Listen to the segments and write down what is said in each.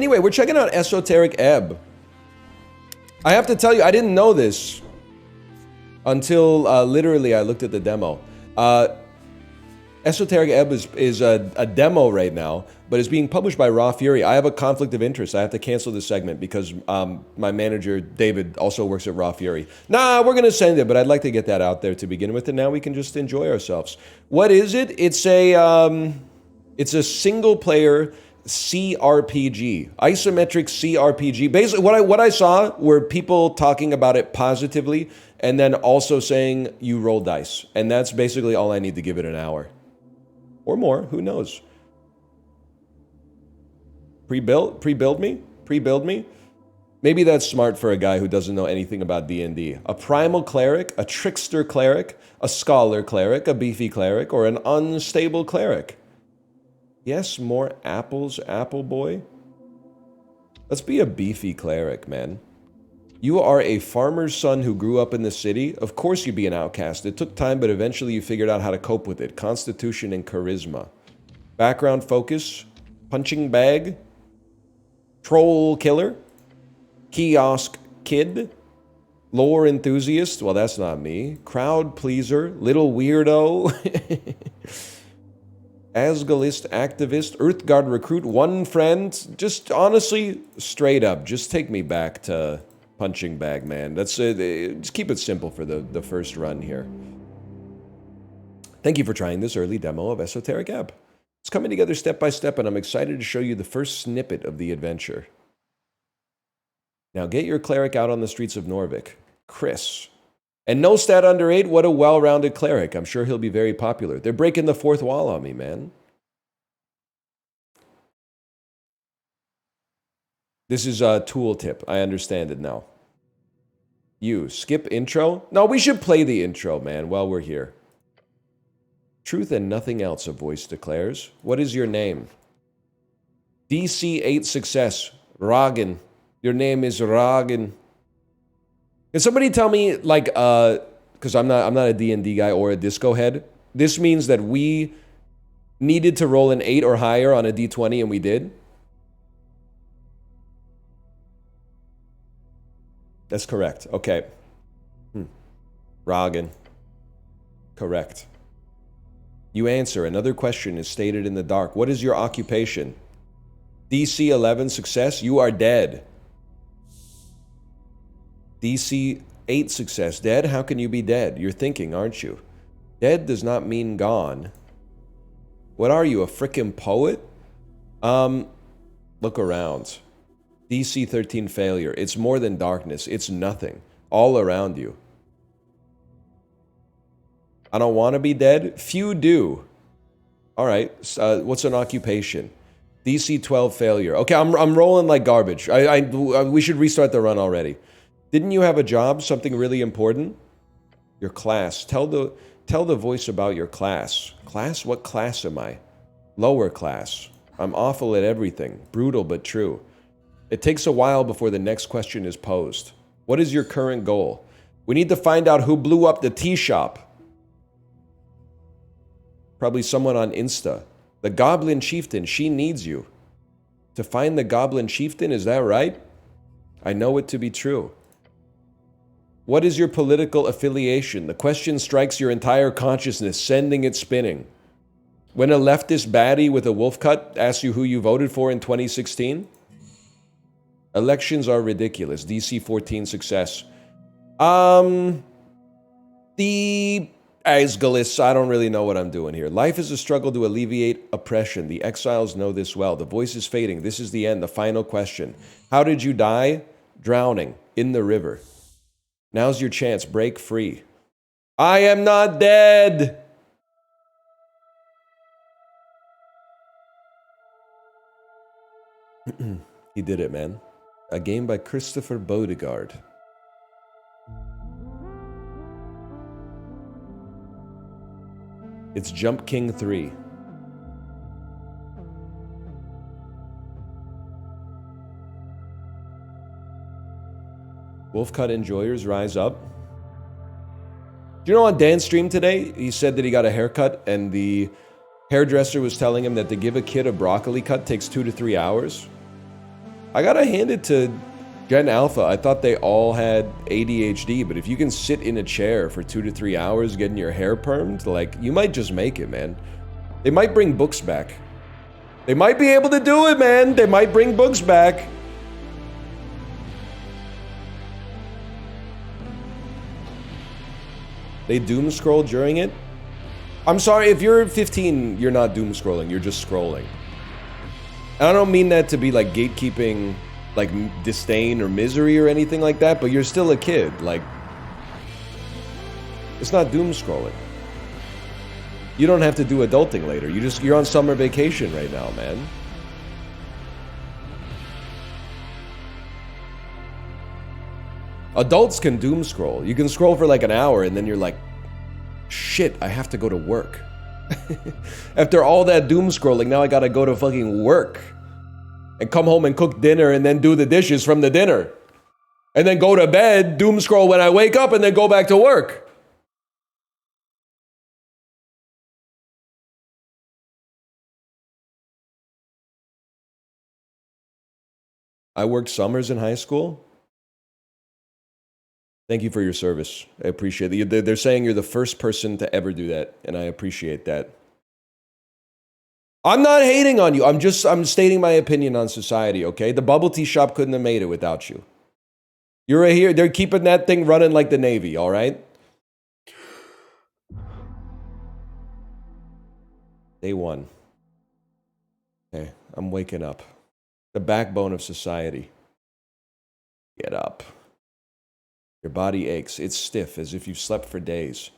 Anyway, we're checking out Esoteric Ebb. I have to tell you, I didn't know this until literally I looked at the demo. Esoteric Ebb is a demo right now, but it's being published by Raw Fury. I have a conflict of interest. I have to cancel this segment because my manager, David, also works at Raw Fury. Nah, we're going to send it, but I'd like to get that out there to begin with, and now we can just enjoy ourselves. What is it? It's a single-player CRPG, isometric CRPG. Basically, what I saw were people talking about it positively, and then also saying you roll dice. And that's basically all I need to give it an hour. Or more, who knows? Pre-build me? Maybe that's smart for a guy who doesn't know anything about D&D. A primal cleric, a trickster cleric, a scholar cleric, a beefy cleric, or an unstable cleric. Yes, more apples, apple boy. Let's be a beefy cleric, man. You are a farmer's son who grew up in the city. Of course you'd be an outcast. It took time, but eventually you figured out how to cope with it. Constitution and charisma. Background focus. Punching bag. Troll killer. Kiosk kid. Lore enthusiast. Well, that's not me. Crowd pleaser. Little weirdo. Asgalist activist. Earthguard recruit. One friend. Just honestly, straight up, just take me back to punching bag, man. That's just keep it simple for the first run here. Thank you for trying this early demo of Esoteric Ebb. It's coming together step by step, and I'm excited to show you the first snippet of the adventure. Now get your cleric out on the streets of Norvik. Chris. And no stat under 8, what a well-rounded cleric. I'm sure he'll be very popular. They're breaking the fourth wall on me, man. This is a tooltip. I understand it now. You, skip intro? No, we should play the intro, man, while we're here. Truth and nothing else, a voice declares. What is your name? DC 8 success. Ragen. Your name is Ragen. Can somebody tell me, like, because I'm not a D&D guy or a disco head. This means that we needed to roll an 8 or higher on a D20, and we did? That's correct. Okay. Ragen. Correct. You answer. Another question is stated in the dark. What is your occupation? DC 11 success. You are dead. DC 8 success. Dead? How can you be dead? You're thinking, aren't you? Dead does not mean gone. What are you, a frickin' poet? Look around. DC 13 failure. It's more than darkness. It's nothing. All around you. I don't want to be dead. Few do. All right. What's an occupation? DC 12 failure. Okay, I'm rolling like garbage. We should restart the run already. Didn't you have a job? Something really important? Your class. Tell the voice about your class. Class? What class am I? Lower class. I'm awful at everything. Brutal but true. It takes a while before the next question is posed. What is your current goal? We need to find out who blew up the tea shop. Probably someone on Insta. The goblin chieftain, she needs you. To find the goblin chieftain, is that right? I know it to be true. What is your political affiliation? The question strikes your entire consciousness, sending it spinning. When a leftist baddie with a wolf cut asks you who you voted for in 2016? Elections are ridiculous. DC 14 success. The Asgalists, I don't really know what I'm doing here. Life is a struggle to alleviate oppression. The exiles know this well. The voice is fading. This is the end, the final question. How did you die? Drowning in the river. Now's your chance. Break free. I am not dead. He did it, man. A game by Christopher Beauregard. It's Jump King 3. Wolfcut enjoyers rise up. Do you know on Dan's stream today, he said that he got a haircut and the hairdresser was telling him that to give a kid a broccoli cut takes 2 to 3 hours? I gotta hand it to Gen Alpha. I thought they all had ADHD, but if you can sit in a chair for 2 to 3 hours getting your hair permed, like, you might just make it, man. They might bring books back. They might be able to do it, man. They might bring books back. They doom scroll during it? I'm sorry, if you're 15, you're not doom scrolling, you're just scrolling. And I don't mean that to be like gatekeeping, like disdain or misery or anything like that, but you're still a kid, like, it's not doom scrolling. You don't have to do adulting later, you're on summer vacation right now, man. Adults can doom scroll. You can scroll for like an hour and then you're like, shit, I have to go to work. After all that doom scrolling, now I gotta go to fucking work. And come home and cook dinner and then do the dishes from the dinner. And then go to bed, doom scroll when I wake up, and then go back to work. I worked summers in high school. Thank you for your service. I appreciate it. They're saying you're the first person to ever do that, and I appreciate that. I'm not hating on you. I'm stating my opinion on society, okay? The bubble tea shop couldn't have made it without you. You're right here. They're keeping that thing running like the Navy, all right? Day 1. Okay, I'm waking up. The backbone of society. Get up. Your body aches. It's stiff, as if you've slept for days.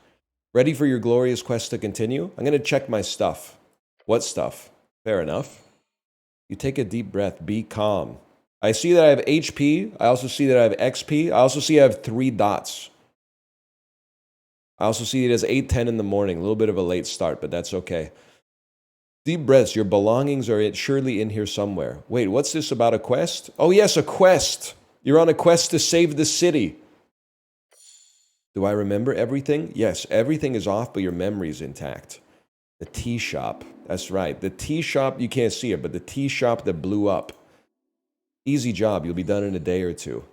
Ready for your glorious quest to continue? I'm going to check my stuff. What stuff? Fair enough. You take a deep breath. Be calm. I see that I have HP. I also see that I have XP. I also see I have 3 dots. I also see it as 8:10 in the morning. A little bit of a late start, but that's okay. Deep breaths. Your belongings are surely in here somewhere. Wait, what's this about a quest? Oh yes, a quest. You're on a quest to save the city. Do I remember everything? Yes, everything is off, but your memory's intact. The tea shop. That's right. The tea shop, you can't see it, but the tea shop that blew up. Easy job. You'll be done in a day or 2.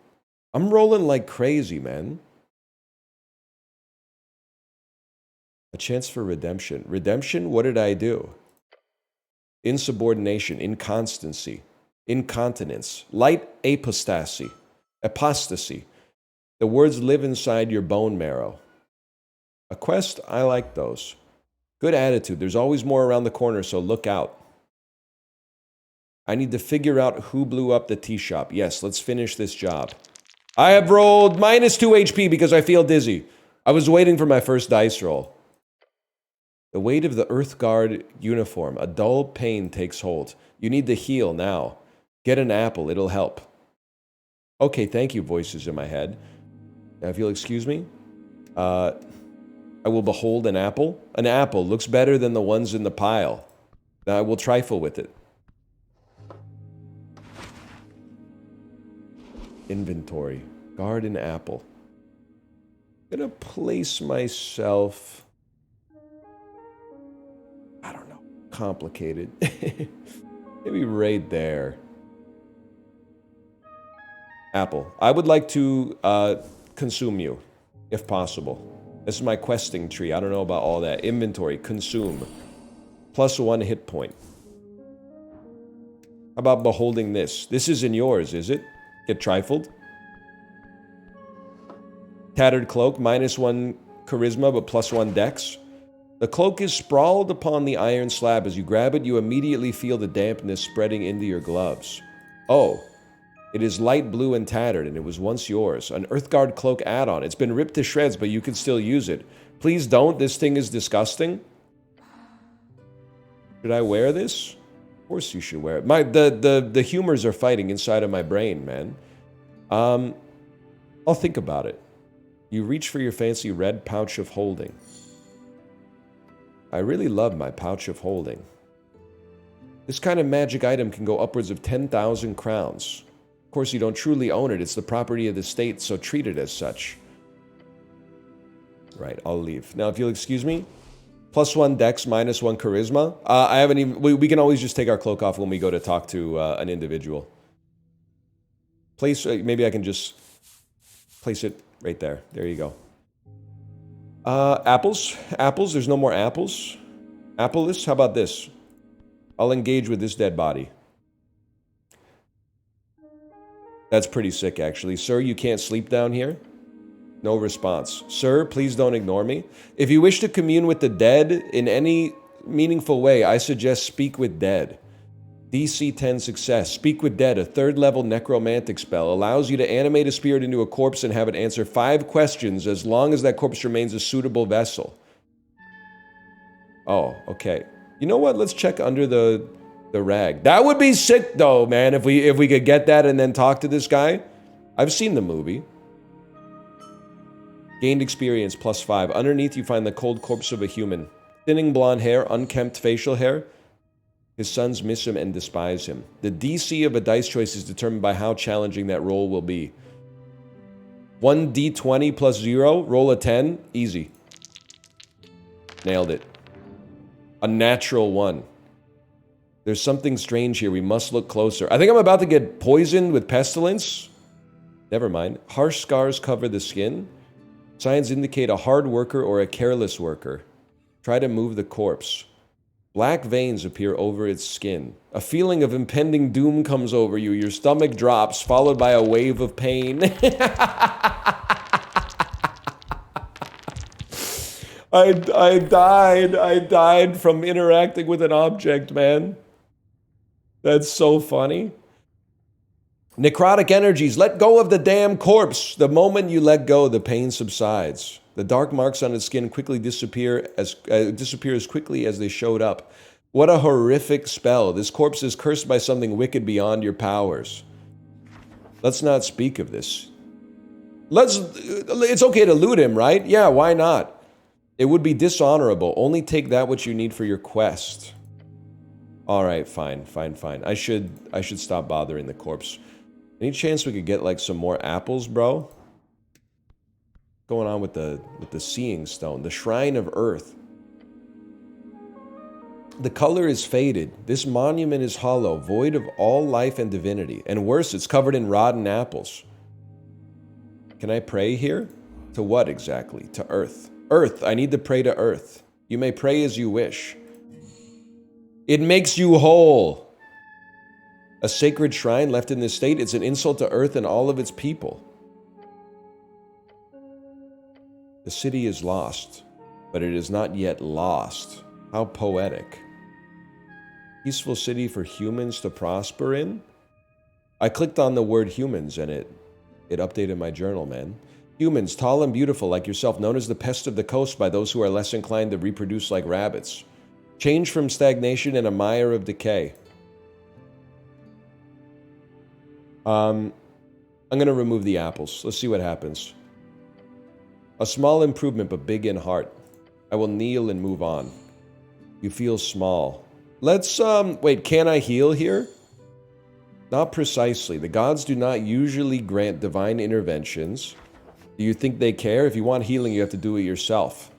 I'm rolling like crazy, man. A chance for redemption. Redemption? What did I do? Insubordination, inconstancy, incontinence, light apostasy, apostasy. The words live inside your bone marrow. A quest, I like those. Good attitude. There's always more around the corner, so look out. I need to figure out who blew up the tea shop. Yes, let's finish this job. I have rolled -2 HP because I feel dizzy. I was waiting for my first dice roll. The weight of the Earth Guard uniform. A dull pain takes hold. You need to heal now. Get an apple. It'll help. Okay, thank you, voices in my head. Now, if you'll excuse me, I will behold an apple. An apple looks better than the ones in the pile. Now, I will trifle with it. Inventory. Garden apple. I'm gonna place myself... I don't know. Complicated. Maybe right there. Apple. I would like to consume you, if possible. This is my questing tree. I don't know about all that. Inventory. Consume. +1 hit point. How about beholding this? This isn't yours, is it? Get trifled. Tattered cloak. -1 charisma, but +1 dex. The cloak is sprawled upon the iron slab. As you grab it, you immediately feel the dampness spreading into your gloves. Oh. It is light blue and tattered, and it was once yours. An Earthguard cloak add-on. It's been ripped to shreds, but you can still use it. Please don't. This thing is disgusting. Should I wear this? Of course you should wear it. The humors are fighting inside of my brain, man. I'll think about it. You reach for your fancy red pouch of holding. I really love my pouch of holding. This kind of magic item can go upwards of 10,000 crowns. Of course, you don't truly own it. It's the property of the state, so treat it as such. Right, I'll leave. Now, if you'll excuse me, +1 dex, -1 charisma. I haven't even... We can always just take our cloak off when we go to talk to an individual. Place, maybe I can just place it right there. There you go. Apples. Apples. There's no more apples. Appleless. How about this? I'll engage with this dead body. That's pretty sick, actually. Sir, you can't sleep down here? No response. Sir, please don't ignore me. If you wish to commune with the dead in any meaningful way, I suggest speak with dead. DC 10 success. Speak with dead, a 3rd level necromantic spell, allows you to animate a spirit into a corpse and have it answer 5 questions as long as that corpse remains a suitable vessel. Oh, okay. You know what? Let's check under the rag. That would be sick though, man, if we could get that and then talk to this guy. I've seen the movie. Gained experience +5. Underneath you find the cold corpse of a human. Thinning blonde hair, unkempt facial hair. His sons miss him and despise him. The DC of a dice choice is determined by how challenging that roll will be. 1d20 + 0, roll a 10, easy. Nailed it. A natural 1. There's something strange here, we must look closer. I think I'm about to get poisoned with pestilence. Never mind. Harsh scars cover the skin. Signs indicate a hard worker or a careless worker. Try to move the corpse. Black veins appear over its skin. A feeling of impending doom comes over you. Your stomach drops, followed by a wave of pain. I died from interacting with an object, man. That's so funny. Necrotic energies, let go of the damn corpse. The moment you let go, the pain subsides. The dark marks on its skin quickly disappear as quickly as they showed up. What a horrific spell. This corpse is cursed by something wicked beyond your powers. Let's not speak of this. It's okay to loot him, right? Yeah, why not? It would be dishonorable. Only take that which you need for your quest. All right, fine. I should stop bothering the corpse. Any chance we could get like some more apples, bro? What's going on with the seeing stone? The shrine of earth. The color is faded. This monument is hollow, void of all life and divinity. And worse, it's covered in rotten apples. Can I pray here? To what exactly? To earth. Earth, I need to pray to earth. You may pray as you wish. It makes you whole. A sacred shrine left in this state, it's an insult to earth and all of its people. The city is lost, but it is not yet lost. How poetic. Peaceful city for humans to prosper in? I clicked on the word humans and it updated my journal, man. Humans, tall and beautiful like yourself, known as the pest of the coast by those who are less inclined to reproduce like rabbits. Change from stagnation and a mire of decay. I'm going to remove the apples. Let's see what happens. A small improvement, but big in heart. I will kneel and move on. You feel small. Let's, wait, can I heal here? Not precisely. The gods do not usually grant divine interventions. Do you think they care? If you want healing, you have to do it yourself.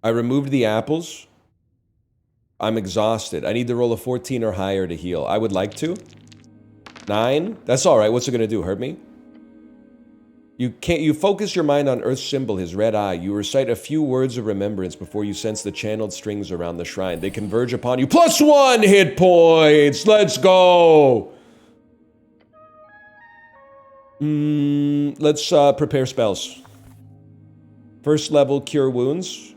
I removed the apples. I'm exhausted. I need to roll a 14 or higher to heal. I would like to. 9? That's alright. What's it gonna do? Hurt me? You focus your mind on Earth's symbol, his red eye. You recite a few words of remembrance before you sense the channeled strings around the shrine. They converge upon you. +1 hit points! Let's go! Let's prepare spells. First level, cure wounds.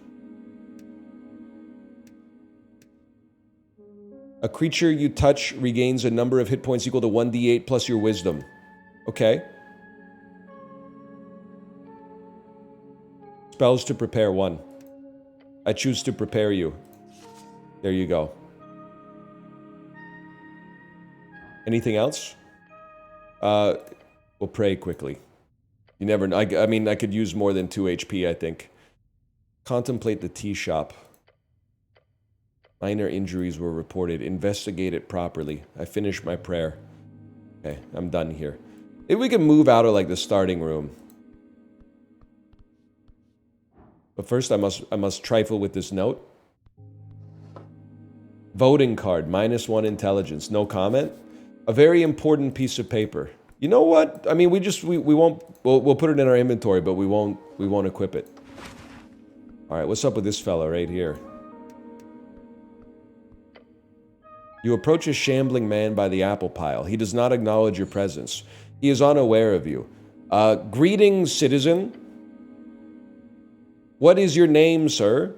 A creature you touch regains a number of hit points equal to 1d8 plus your wisdom. Okay. Spells to prepare 1. I choose to prepare you. There you go. Anything else? We'll pray quickly. You never know. I mean, I could use more than 2 HP, I think. Contemplate the tea shop. Minor injuries were reported. Investigate it properly. I finished my prayer. Okay, I'm done here. If we can move out of, like, the starting room. But first, I must trifle with this note. Voting card, -1 intelligence. No comment. A very important piece of paper. You know what? I mean, we won't, we'll put it in our inventory, but we won't equip it. All right, what's up with this fella right here? You approach a shambling man by the apple pile. He does not acknowledge your presence. He is unaware of you. Greetings, citizen. What is your name, sir?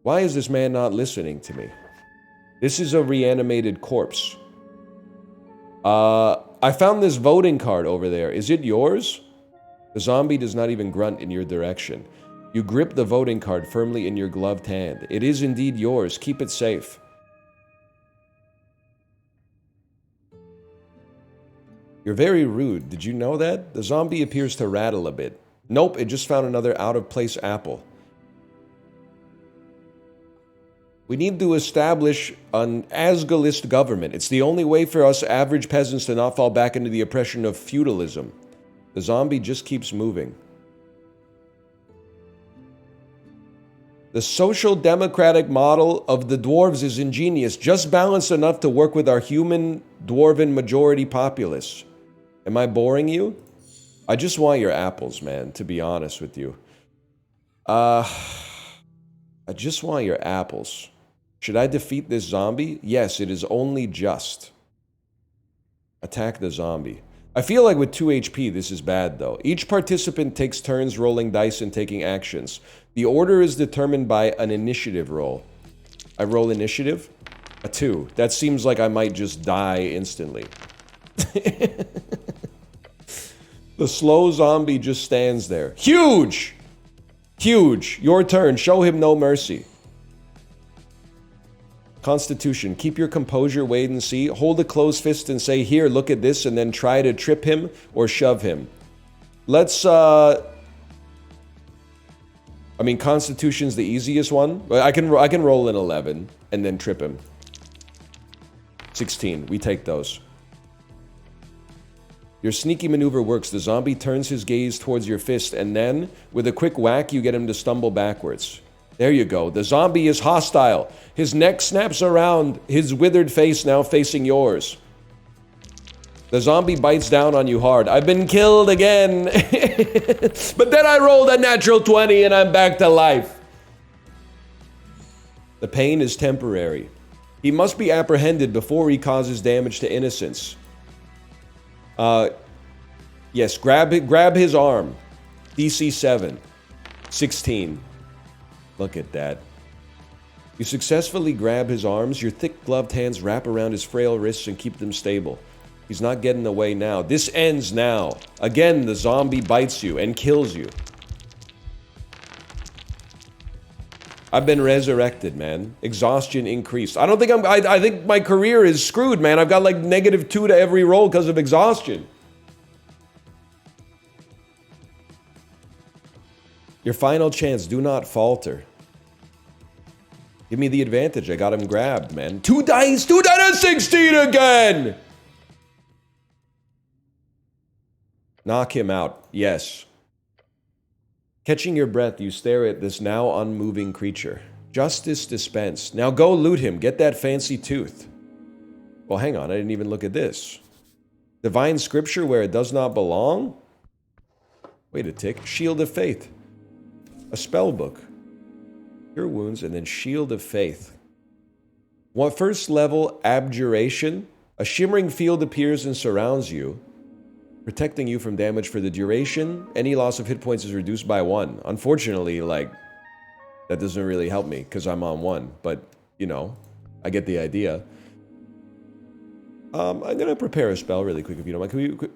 Why is this man not listening to me? This is a reanimated corpse. I found this voting card over there. Is it yours? The zombie does not even grunt in your direction. You grip the voting card firmly in your gloved hand. It is indeed yours. Keep it safe. You're very rude. Did you know that? The zombie appears to rattle a bit. Nope, it just found another out-of-place apple. We need to establish an Asgalist government. It's the only way for us average peasants to not fall back into the oppression of feudalism. The zombie just keeps moving. The social democratic model of the dwarves is ingenious, just balanced enough to work with our human dwarven majority populace. Am I boring you? I just want your apples, man, to be honest with you. I just want your apples. Should I defeat this zombie? Yes, it is only just. Attack the zombie. I feel like with 2 HP, this is bad, though. Each participant takes turns rolling dice and taking actions. The order is determined by an initiative roll. I roll initiative. A 2. That seems like I might just die instantly. The slow zombie just stands there. Huge! Huge. Your turn. Show him no mercy. Constitution. Keep your composure, wait and see. Hold a closed fist and say, here, look at this, and then try to trip him or shove him. Let's, I mean, Constitution's the easiest one. I can roll an 11 and then trip him. 16. We take those. Your sneaky maneuver works. The zombie turns his gaze towards your fist, and then, with a quick whack, you get him to stumble backwards. There you go. The zombie is hostile. His neck snaps around, his withered face now facing yours. The zombie bites down on you hard. I've been killed again. But then I rolled a natural 20 and I'm back to life. The pain is temporary. He must be apprehended before he causes damage to innocents. Yes, grab his arm. DC 7. 16. Look at that. You successfully grab his arms. Your thick gloved hands wrap around his frail wrists and keep them stable. He's not getting away now. This ends now. Again, the zombie bites you and kills you. I've been resurrected, man. Exhaustion increased. I think my career is screwed, man. I've got like -2 to every roll because of exhaustion. Your final chance, do not falter. Give me the advantage. I got him grabbed, man. 2 dice! 2 dice! 16 again! Knock him out. Yes. Catching your breath, you stare at this now unmoving creature. Justice dispensed. Now go loot him. Get that fancy tooth. Well, hang on. I didn't even look at this. Divine scripture where it does not belong? Wait a tick. Shield of Faith. A spell book. Cure wounds and then Shield of Faith. What first level abjuration? A shimmering field appears and surrounds you, protecting you from damage for the duration. Any loss of hit points is reduced by 1. Unfortunately, like, that doesn't really help me because I'm on 1. But, you know, I get the idea. I'm going to prepare a spell really quick if you don't mind.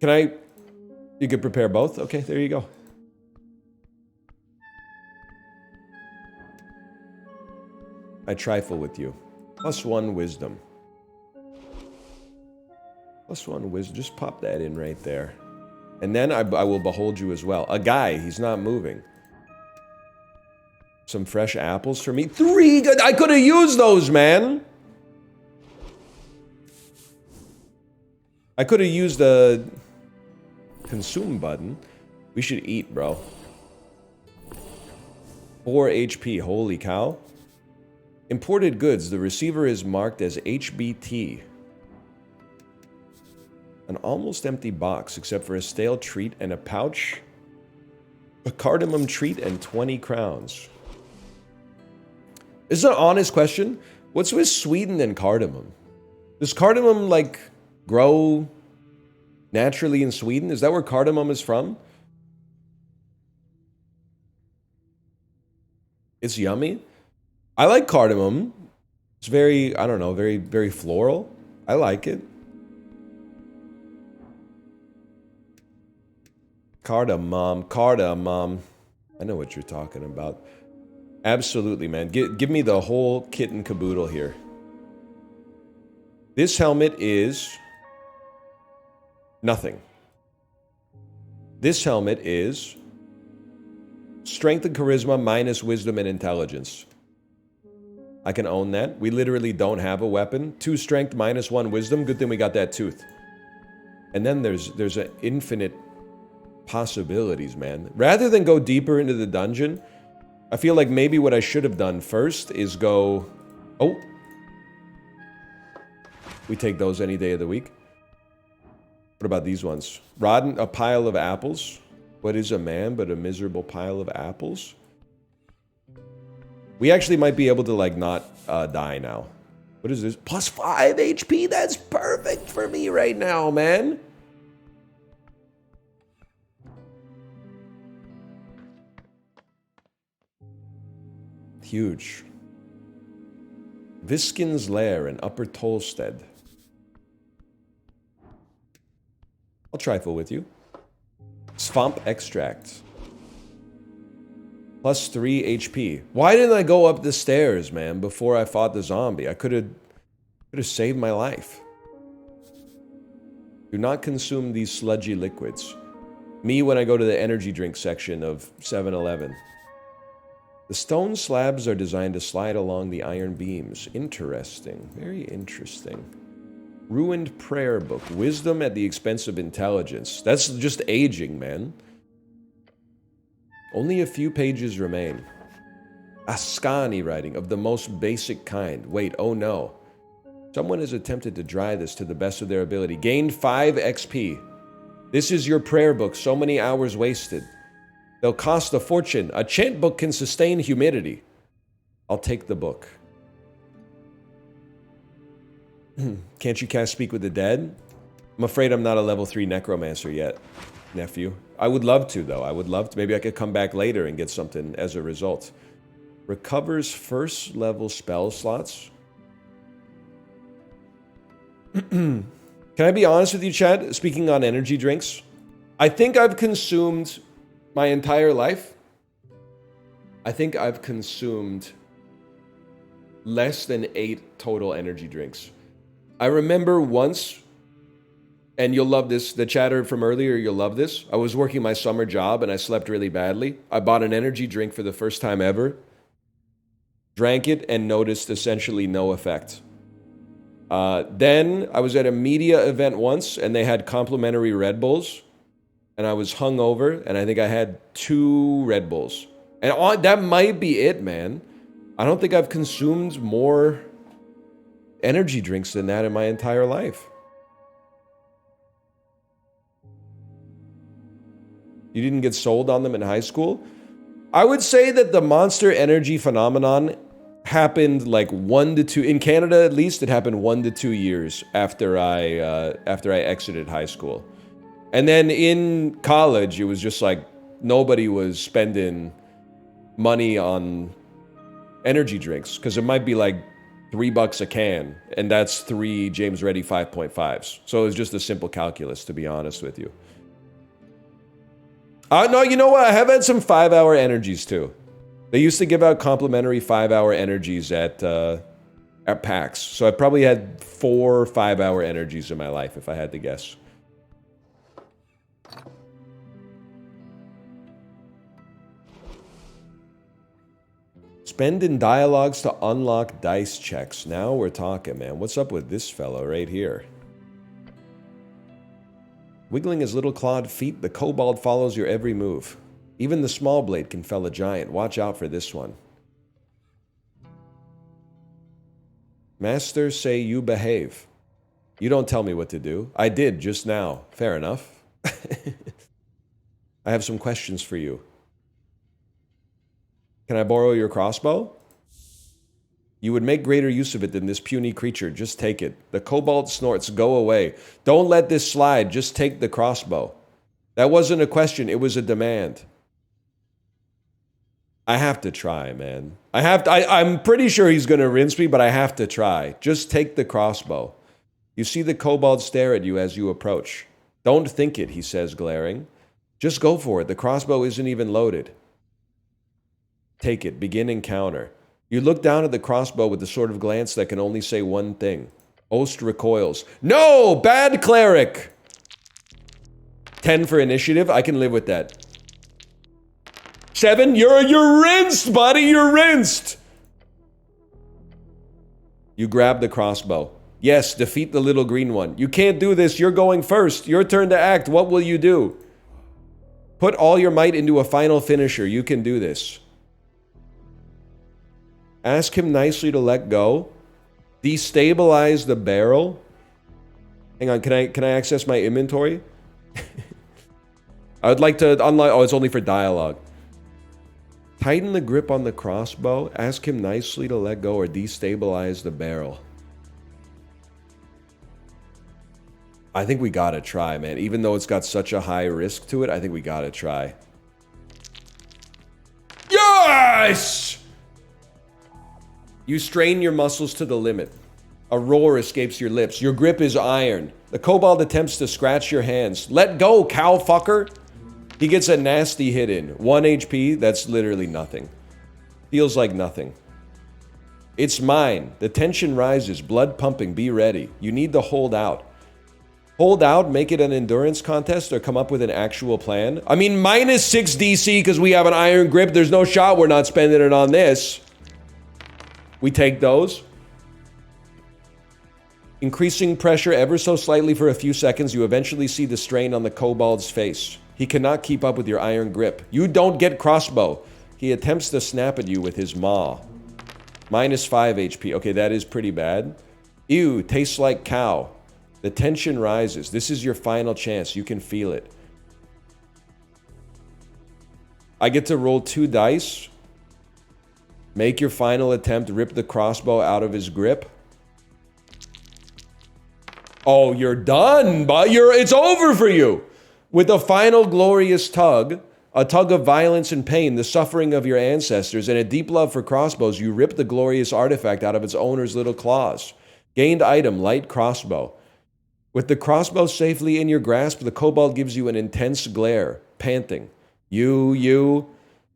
Can I? You could prepare both? Okay, there you go. I trifle with you. +1 wisdom. +1 wisdom. Just pop that in right there. And then I will behold you as well. A guy. He's not moving. Some fresh apples for me. 3 good. I could have used those, man. I could have used the consume button. We should eat, bro. 4 HP. Holy cow. Imported goods. The receiver is marked as HBT. An almost empty box, except for a stale treat and a pouch. A cardamom treat and 20 crowns. This is an honest question. What's with Sweden and cardamom? Does cardamom, like, grow naturally in Sweden? Is that where cardamom is from? It's yummy. I like cardamom. It's very, I don't know, very, very floral. I like it. Cardamom, cardamom. I know what you're talking about. Absolutely, man. Give me the whole kit and caboodle here. This helmet is nothing. This helmet is strength and charisma minus wisdom and intelligence. I can own that. We literally don't have a weapon. 2 strength minus 1 wisdom. Good thing we got that tooth. And then there's an infinite possibilities, man. Rather than go deeper into the dungeon, I feel like maybe what I should have done first is go... Oh. We take those any day of the week. What about these ones? Rotten, a pile of apples. What is a man but a miserable pile of apples? We actually might be able to, like, not die now. What is this? Plus 5 HP? That's perfect for me right now, man. Huge. Viskin's Lair in Upper Tolstead. I'll trifle with you. Swamp Extract. Plus 3 HP. Why didn't I go up the stairs, man, before I fought the zombie? I could have saved my life. Do not consume these sludgy liquids. Me when I go to the energy drink section of 7-Eleven. The stone slabs are designed to slide along the iron beams. Interesting. Very interesting. Ruined prayer book. Wisdom at the expense of intelligence. That's just aging, man. Only a few pages remain. Ascani writing of the most basic kind. Wait, oh no. Someone has attempted to dry this to the best of their ability. Gained 5 XP. This is your prayer book. So many hours wasted. They'll cost a fortune. A chant book can sustain humidity. I'll take the book. Can't you cast Speak with the Dead? I'm afraid I'm not a level 3 necromancer yet, nephew. I would love to, though. I would love to. Maybe I could come back later and get something as a result. Recovers first level spell slots. Can I be honest with you, Chad? Speaking on energy drinks, I think I've consumed... my entire life, I think I've consumed less than 8 total energy drinks. I remember once, and you'll love this, the chatter from earlier, you'll love this. I was working my summer job and I slept really badly. I bought an energy drink for the first time ever, drank it, and noticed essentially no effect. Then I was at a media event once and they had complimentary Red Bulls. And I was hungover, and I think I had 2 Red Bulls. And that might be it, man. I don't think I've consumed more energy drinks than that in my entire life. You didn't get sold on them in high school? I would say that the Monster Energy phenomenon happened like 1 to 2... in Canada, at least, it happened 1 to 2 years after I exited high school. And then in college, it was just like nobody was spending money on energy drinks because it might be like $3 a can, and that's 3 James Ready 5.5s. So it was just a simple calculus, to be honest with you. No, you know what? I have had some 5-hour energies too. They used to give out complimentary 5-hour energies at PAX. So I probably had 4 5-hour energies in my life, if I had to guess. Spend in dialogues to unlock dice checks. Now we're talking, man. What's up with this fellow right here? Wiggling his little clawed feet, the kobold follows your every move. Even the small blade can fell a giant. Watch out for this one. Master say you behave. You don't tell me what to do. I did just now. Fair enough. I have some questions for you. Can I borrow your crossbow? You would make greater use of it than this puny creature. Just take it. The kobold snorts. Go away. Don't let this slide. Just take the crossbow. That wasn't a question. It was a demand. I have to try, man. I'm pretty sure he's going to rinse me, but I have to try. Just take the crossbow. You see the kobold stare at you as you approach. Don't think it, he says, glaring. Just go for it. The crossbow isn't even loaded. Take it. Begin encounter. You look down at the crossbow with the sort of glance that can only say one thing. Ost recoils. No! Bad cleric! 10 for initiative. I can live with that. 7? You're rinsed, buddy! You're rinsed! You grab the crossbow. Yes, defeat the little green one. You can't do this. You're going first. Your turn to act. What will you do? Put all your might into a final finisher. You can do this. Ask him nicely to let go. Destabilize the barrel. Hang on, can I access my inventory? I would like to unlock... Oh, it's only for dialogue. Tighten the grip on the crossbow. Ask him nicely to let go or destabilize the barrel. I think we gotta try, man. Even though it's got such a high risk to it, I think we gotta try. Yes! You strain your muscles to the limit. A roar escapes your lips. Your grip is iron. The kobold attempts to scratch your hands. Let go, cow fucker! He gets a nasty hit in. 1 HP, that's literally nothing. Feels like nothing. It's mine. The tension rises, blood pumping, be ready. You need to hold out. Hold out, make it an endurance contest, or come up with an actual plan? I mean, minus 6 DC because we have an iron grip. There's no shot we're not spending it on this. We take those. Increasing pressure ever so slightly for a few seconds, you eventually see the strain on the kobold's face. He cannot keep up with your iron grip. You don't get crossbow. He attempts to snap at you with his maw. Minus 5 HP. Okay, that is pretty bad. Ew, tastes like cow. The tension rises. This is your final chance. You can feel it. I get to roll 2 dice. Make your final attempt. Rip the crossbow out of his grip. Oh, you're done, but it's over for you. With a final glorious tug, a tug of violence and pain, the suffering of your ancestors, and a deep love for crossbows, you rip the glorious artifact out of its owner's little claws. Gained item, light crossbow. With the crossbow safely in your grasp, the kobold gives you an intense glare, panting. You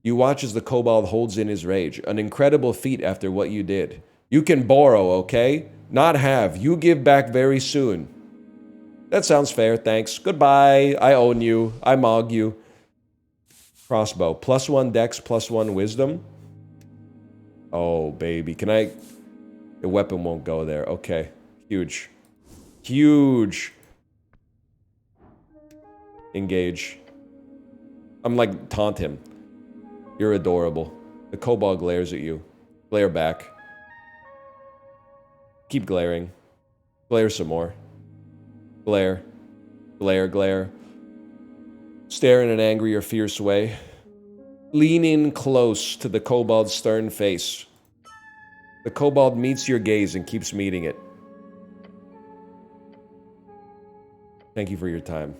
watch as the kobold holds in his rage. An incredible feat after what you did. You can borrow, okay? Not have. You give back very soon. That sounds fair, thanks. Goodbye. I own you. I mog you. Crossbow. +1 dex, +1 wisdom. Oh, baby. Can I... The weapon won't go there. Okay. Huge. Huge. Engage. I'm like, taunt him. You're adorable. The kobold glares at you. Glare back. Keep glaring. Glare some more. Glare. Glare, glare. Stare in an angry or fierce way. Lean in close to the kobold's stern face. The kobold meets your gaze and keeps meeting it. Thank you for your time.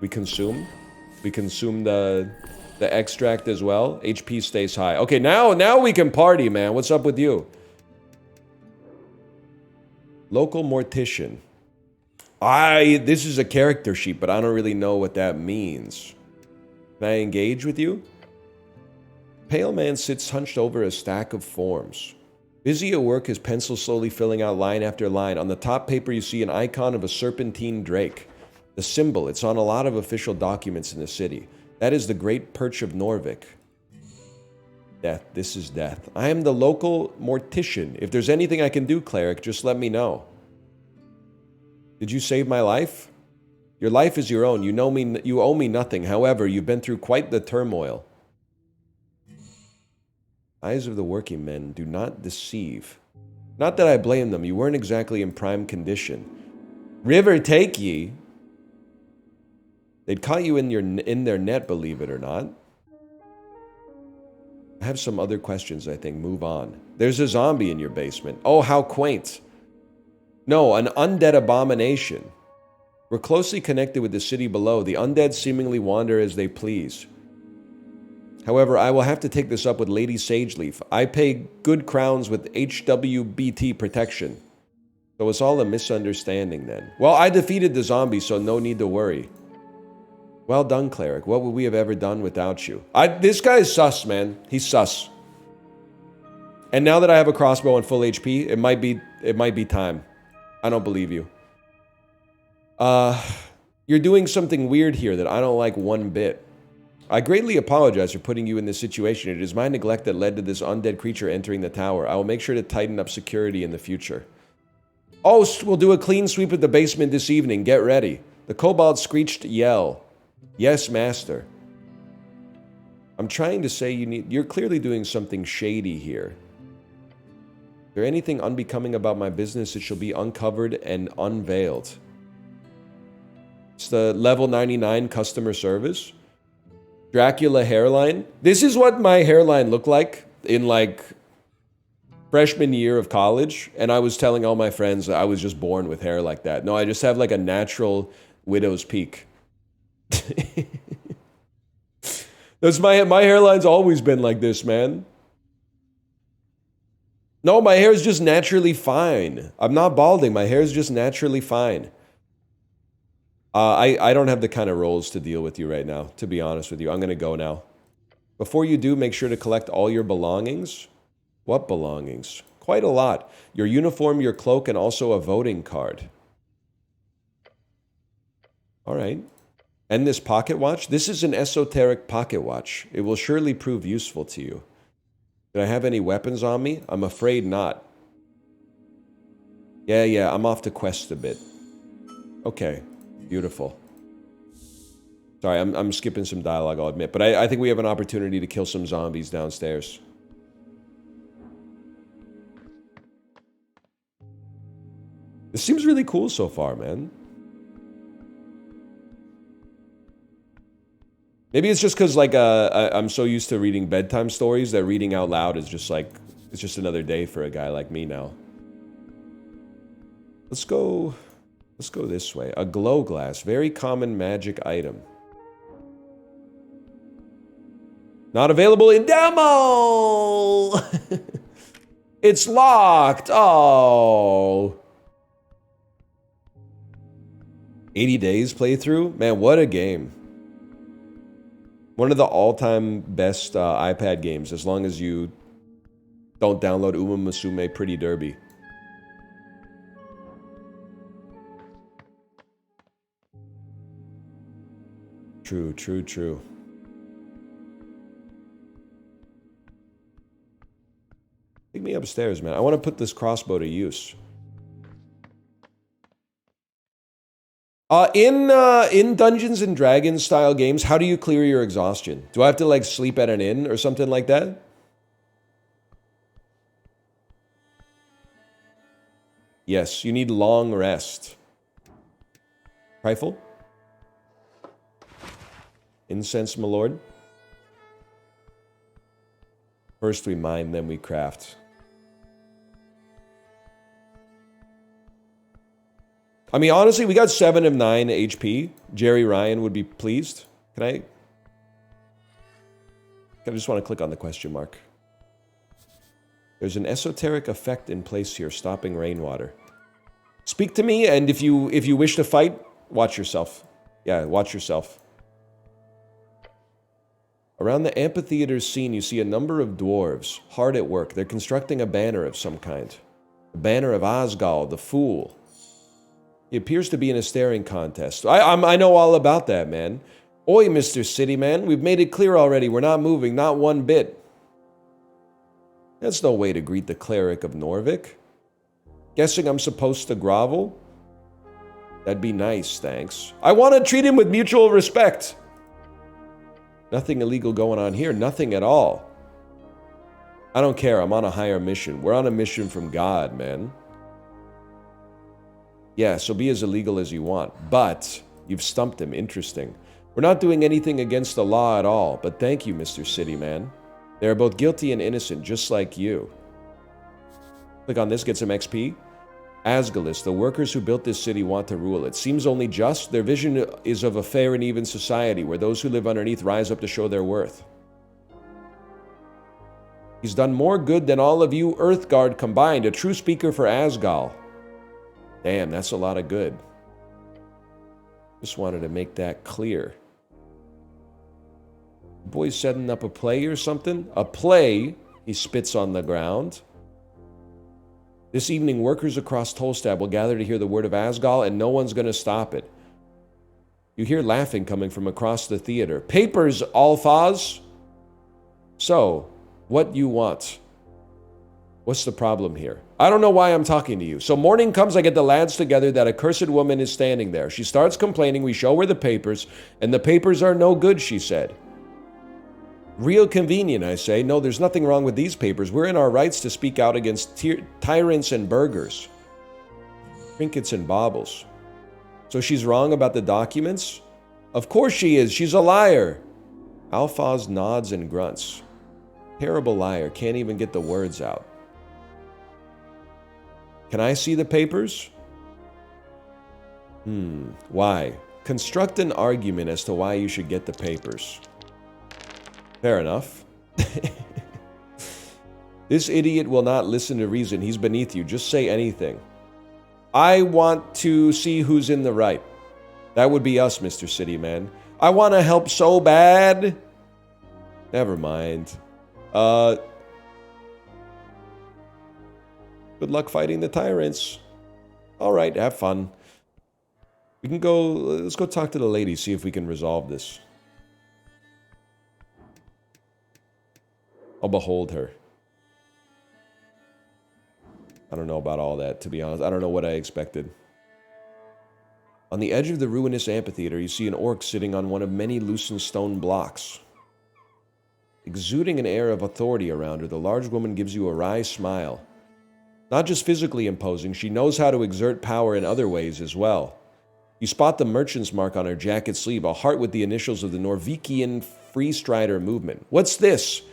We consume. We consume the extract as well. HP stays high. Okay, now we can party, man. What's up with you? Local mortician. This is a character sheet, but I don't really know what that means. Can I engage with you? Pale man sits hunched over a stack of forms. Busy at work, his pencil slowly filling out line after line. On the top paper, you see an icon of a serpentine drake. The symbol, it's on a lot of official documents in the city. That is the Great Perch of Norvik. Death, this is death. I am the local mortician. If there's anything I can do, cleric, just let me know. Did you save my life? Your life is your own. You owe me nothing. However, you've been through quite the turmoil. Eyes of the working men do not deceive. Not that I blame them. You weren't exactly in prime condition. River take ye. They'd caught you in their net, believe it or not. I have some other questions, I think. Move on. There's a zombie in your basement. Oh, how quaint. No, an undead abomination. We're closely connected with the city below. The undead seemingly wander as they please. However, I will have to take this up with Lady Sageleaf. I pay good crowns with HWBT protection. So it's all a misunderstanding then. Well, I defeated the zombie, so no need to worry. Well done, cleric. What would we have ever done without you? This guy is sus, man. He's sus. And now that I have a crossbow and full HP, it might be time. I don't believe you. You're doing something weird here that I don't like one bit. I greatly apologize for putting you in this situation. It is my neglect that led to this undead creature entering the tower. I will make sure to tighten up security in the future. Oh, we'll do a clean sweep of the basement this evening. Get ready. The kobold screeched yell. Yes, master. I'm trying to say you're clearly doing something shady here. Is there anything unbecoming about my business? It shall be uncovered and unveiled. It's the level 99 customer service. Dracula hairline. This is what my hairline looked like in like freshman year of college. And I was telling all my friends that I was just born with hair like that. No, I just have like a natural widow's peak. That's my hairline's always been like this, man. No, my hair is just naturally fine. I'm not balding. My hair is just naturally fine. I don't have the kind of roles to deal with you right now, to be honest with you. I'm going to go now. Before you do, make sure to collect all your belongings. What belongings? Quite a lot. Your uniform, your cloak, and also a voting card. All right. And this pocket watch? This is an esoteric pocket watch. It will surely prove useful to you. Did I have any weapons on me? I'm afraid not. Yeah, I'm off to quest a bit. Okay. Beautiful. Sorry, I'm skipping some dialogue, I'll admit. But I think we have an opportunity to kill some zombies downstairs. This seems really cool so far, man. Maybe it's just because, like, I'm so used to reading bedtime stories that reading out loud is just, like, it's just another day for a guy like me now. Let's go this way. A glow glass. Very common magic item. Not available in demo! It's locked! Oh! 80 days playthrough? Man, what a game. One of the all-time best iPad games, as long as you don't download Uma Musume Pretty Derby. True. Take me upstairs, man. I want to put this crossbow to use. In Dungeons and Dragons style games, how do you clear your exhaustion? Do I have to like sleep at an inn or something like that? Yes, you need long rest. Rifle? Incense, my lord. First we mine, then we craft. I mean, honestly, we got 7 of 9 HP. Jerry Ryan would be pleased. Can I just want to click on the question mark. There's an esoteric effect in place here, stopping rainwater. Speak to me, and if you wish to fight, watch yourself. Yeah, watch yourself. Around the amphitheater scene, you see a number of dwarves, hard at work. They're constructing a banner of some kind. The banner of Osgall, the Fool. He appears to be in a staring contest. I know all about that, man. Oi, Mr. City Man, we've made it clear already. We're not moving, not one bit. That's no way to greet the cleric of Norvik. Guessing I'm supposed to grovel? That'd be nice, thanks. I want to treat him with mutual respect. Nothing illegal going on here, nothing at all. I don't care. I'm on a higher mission. We're on a mission from God, man. Yeah, so be as illegal as you want. But you've stumped him. Interesting. We're not doing anything against the law at all. But thank you, Mr. City Man. They are both guilty and innocent, just like you. Click on this, get some XP. Asgalis, the workers who built this city want to rule. It seems only just. Their vision is of a fair and even society where those who live underneath rise up to show their worth. He's done more good than all of you Earthguard combined. A true speaker for Asgal. Damn, that's a lot of good. Just wanted to make that clear. Boy's setting up a play or something? A play? He spits on the ground. This evening, workers across Tolstad will gather to hear the word of Asgal, and no one's going to stop it. You hear laughing coming from across the theater. Papers, Alphaz! So, what you want? What's the problem here? I don't know why I'm talking to you. So morning comes, I get the lads together, that accursed woman is standing there. She starts complaining, we show her the papers, and the papers are no good, she said. Real convenient, I say. No, there's nothing wrong with these papers. We're in our rights to speak out against tyrants and burghers. Trinkets and baubles. So she's wrong about the documents? Of course she is. She's a liar. Alphaz nods and grunts. Terrible liar. Can't even get the words out. Can I see the papers? Why? Construct an argument as to why you should get the papers. Fair enough. This idiot will not listen to reason. He's beneath you. Just say anything. I want to see who's in the right. That would be us, Mr. City Man. I want to help so bad. Never mind. Good luck fighting the tyrants. All right, have fun. We can go, let's go talk to the lady, see if we can resolve this. I'll behold her. I don't know about all that, to be honest. I don't know what I expected. On the edge of the ruinous amphitheater, you see an orc sitting on one of many loosened stone blocks. Exuding an air of authority around her, the large woman gives you a wry smile. Not just physically imposing, she knows how to exert power in other ways as well. You spot the merchant's mark on her jacket sleeve, a heart with the initials of the Norwegian Freestrider movement. What's this?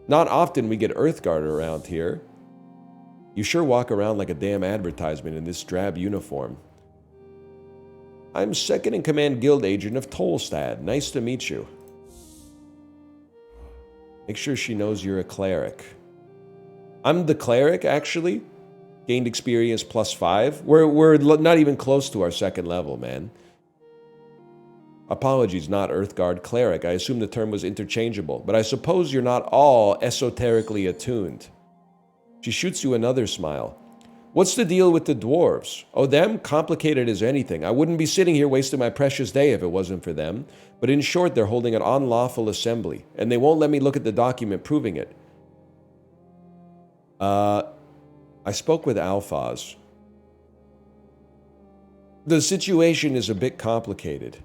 Not often we get Earthguard around here. You sure walk around like a damn advertisement in this drab uniform. I'm second-in-command guild agent of Tolstad. Nice to meet you. Make sure she knows you're a cleric. I'm the cleric, actually. Gained experience +5. We're not even close to our second level, man. Apologies, not Earthguard cleric. I assume the term was interchangeable, but I suppose you're not all esoterically attuned. She shoots you another smile. What's the deal with the dwarves? Oh, them? Complicated as anything. I wouldn't be sitting here wasting my precious day if it wasn't for them. But in short, they're holding an unlawful assembly, and they won't let me look at the document proving it. I spoke with Alphaz. The situation is a bit complicated.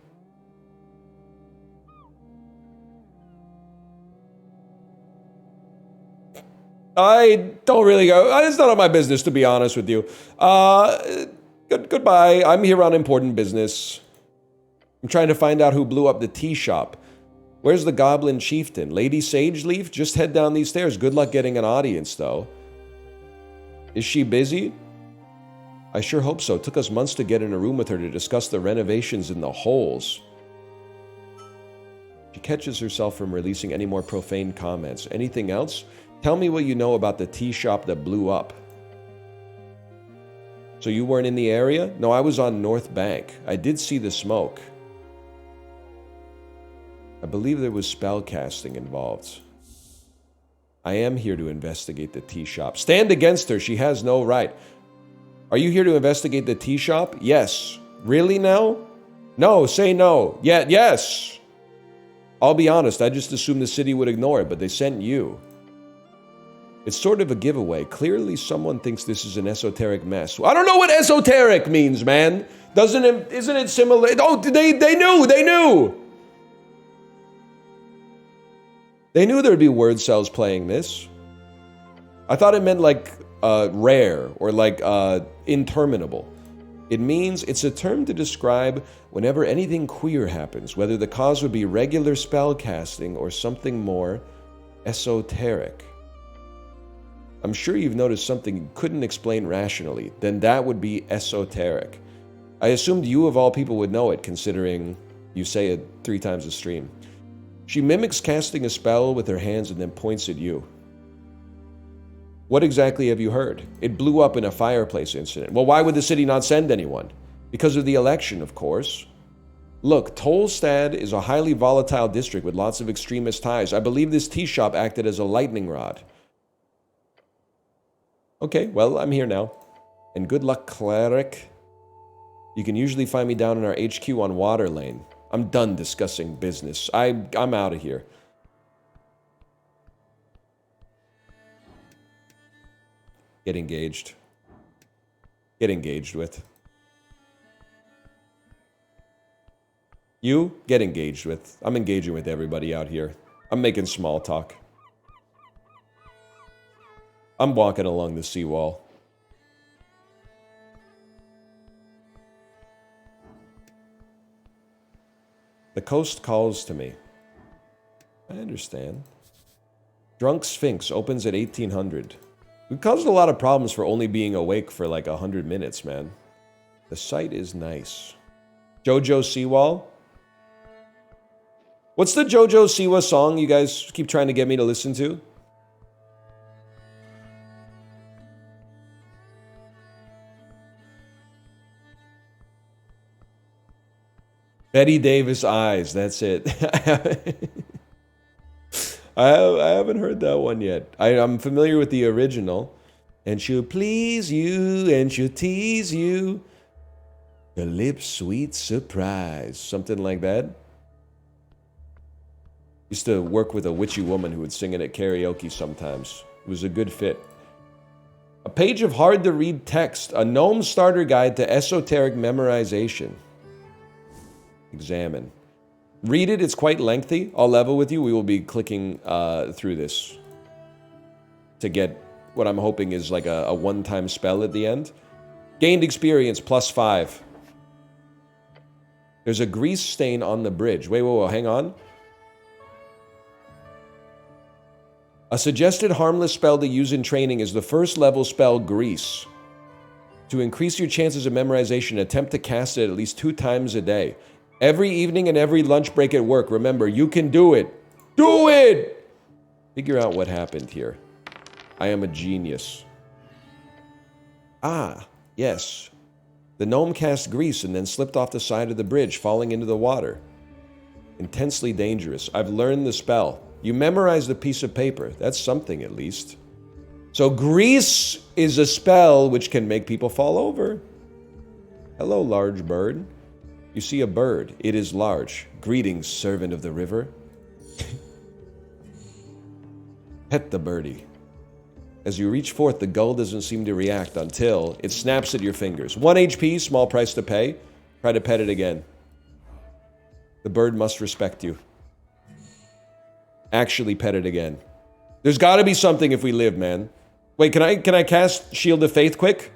I don't really go. It's none of my business, to be honest with you. Goodbye. I'm here on important business. I'm trying to find out who blew up the tea shop. Where's the goblin chieftain? Lady Sageleaf? Just head down these stairs. Good luck getting an audience, though. Is she busy? I sure hope so. Took us months to get in a room with her to discuss the renovations in the holes. She catches herself from releasing any more profane comments. Anything else? Tell me what you know about the tea shop that blew up. So you weren't in the area? No, I was on North Bank. I did see the smoke. I believe there was spellcasting involved. I am here to investigate the tea shop. Stand against her. She has no right. Are you here to investigate the tea shop? Yes. Really now? No, say no. Yeah, yes. I'll be honest, I just assumed the city would ignore it, but they sent you. It's sort of a giveaway. Clearly someone thinks this is an esoteric mess. I don't know what esoteric means, man. Isn't it similar? Oh, they knew. They knew there'd be word cells playing this. I thought it meant like rare or like interminable. It means it's a term to describe whenever anything queer happens, whether the cause would be regular spell casting or something more esoteric. I'm sure you've noticed something you couldn't explain rationally, then that would be esoteric. I assumed you of all people would know it, considering you say it 3 times a stream. She mimics casting a spell with her hands and then points at you. What exactly have you heard? It blew up in a fireplace incident. Well, why would the city not send anyone? Because of the election, of course. Look, Tolstad is a highly volatile district with lots of extremist ties. I believe this tea shop acted as a lightning rod. Okay, well, I'm here now. And good luck, cleric. You can usually find me down in our HQ on Water Lane. I'm done discussing business. I'm out of here. Get engaged. Get engaged with. You, get engaged with. I'm engaging with everybody out here. I'm making small talk. I'm walking along the seawall. The coast calls to me. I understand. Drunk Sphinx opens at 1800. We caused a lot of problems for only being awake for like 100 minutes, man. The site is nice. Jojo Siwa? What's the Jojo Siwa song you guys keep trying to get me to listen to? Betty Davis Eyes, that's it. I haven't heard that one yet. I'm familiar with the original. And she'll please you, and she'll tease you. Your lips sweet surprise. Something like that. Used to work with a witchy woman who would sing it at karaoke sometimes. It was a good fit. A page of hard-to-read text. A gnome starter guide to esoteric memorization. Examine. Read it, it's quite lengthy. I'll level with you. We will be clicking through this to get what I'm hoping is like a one-time spell at the end. Gained experience, +5. There's a grease stain on the bridge. Wait, whoa, hang on. A suggested harmless spell to use in training is the first level spell, Grease. To increase your chances of memorization, attempt to cast it at least 2 times a day. Every evening and every lunch break at work. Remember, you can do it. Do it! Figure out what happened here. I am a genius. Ah, yes. The gnome cast grease and then slipped off the side of the bridge, falling into the water. Intensely dangerous. I've learned the spell. You memorized a piece of paper. That's something, at least. So grease is a spell which can make people fall over. Hello, large bird. You see a bird. It is large. Greetings, servant of the river. Pet the birdie. As you reach forth, the gull doesn't seem to react until it snaps at your fingers. 1 HP, small price to pay. Try to pet it again. The bird must respect you. Actually pet it again. There's got to be something if we live, man. Wait, can I cast Shield of Faith quick?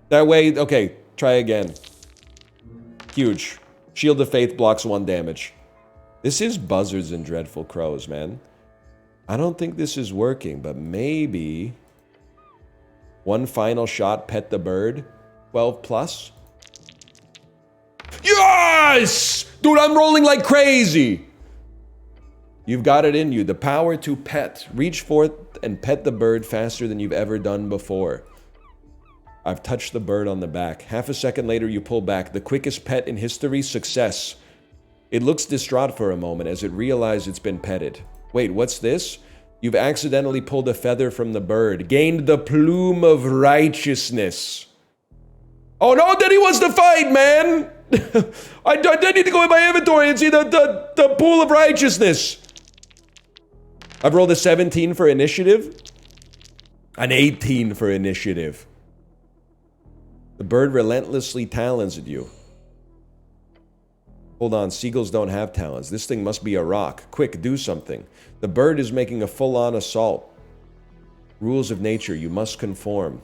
That way, okay. Try again. Huge. Shield of Faith blocks 1 damage. This is buzzards and dreadful crows, man. I don't think this is working, but maybe... 1 final shot, pet the bird. 12 plus. Yes! Dude, I'm rolling like crazy! You've got it in you. The power to pet. Reach forth and pet the bird faster than you've ever done before. I've touched the bird on the back. Half a second later, you pull back. The quickest pet in history, success. It looks distraught for a moment as it realizes it's been petted. Wait, what's this? You've accidentally pulled a feather from the bird. Gained the plume of righteousness. Oh no, then he wants to fight, man! I need to go in my inventory and see the pool of righteousness. I've rolled a 17 for initiative. An 18 for initiative. The bird relentlessly talons at you. Hold on, seagulls don't have talons. This thing must be a rock. Quick, do something. The bird is making a full-on assault. Rules of nature, you must conform.